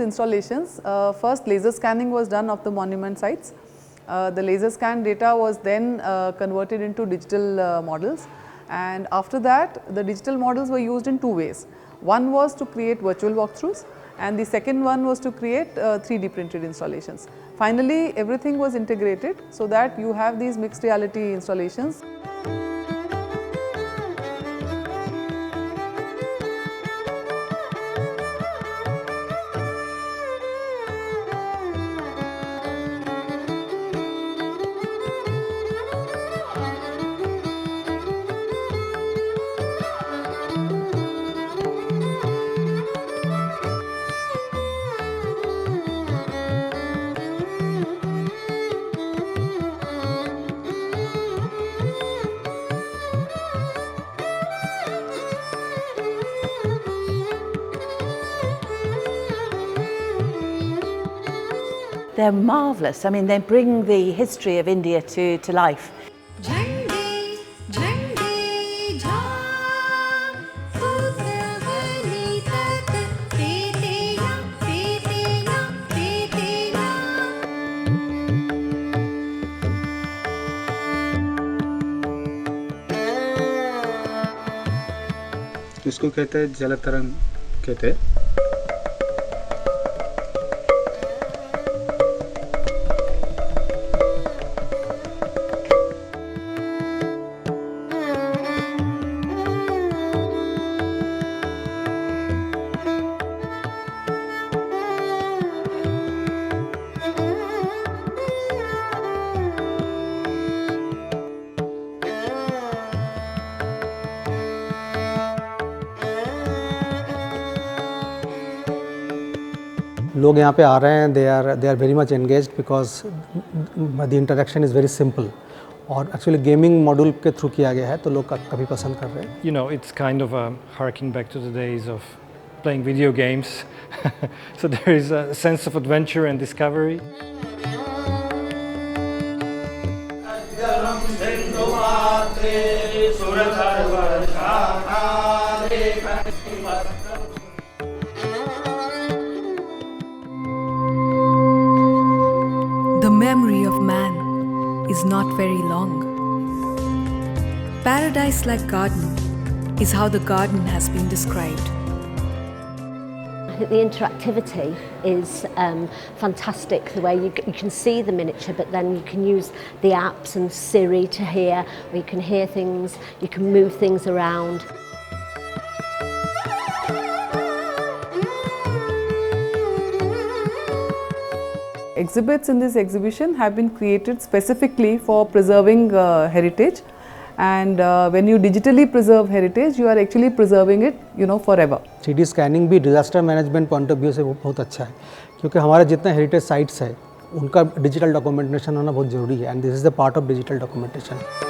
these installations, first laser scanning was done of the monument sites. The laser scan data was then converted into digital models, and after that the digital models were used in two ways. One was to create virtual walkthroughs, and the second one was to create 3D printed installations. Finally, everything was integrated so that you have these mixed reality installations. They're marvellous. I mean, they bring the history of India to life. इसको कहते हैं जल तरंग कहते हैं। लोग यहाँ पे आ रहे हैं, they are very much engaged because the interaction is very simple. और एक्चुअली गेमिंग मॉड्यूल के थ्रू किया गया है तो लोग काफ़ी पसंद कर रहे हैं। You know, it's kind of harking back to the days of playing video games. So there is a sense of adventure and discovery. The memory of man is not very long. Paradise-like garden is how the garden has been described. I think the interactivity is fantastic, the way you can see the miniature, but then you can use the apps and Siri to hear, or you can hear things, you can move things around. Exhibits in this exhibition have been created specifically for preserving heritage, and when you digitally preserve heritage, you are actually preserving it, forever. 3D scanning भी disaster management point of view से बहुत अच्छा है, क्योंकि हमारे जितने heritage sites है उनका डिजिटल डॉक्यूमेंटेशन होना बहुत ज़रूरी है, and this is the part of digital documentation.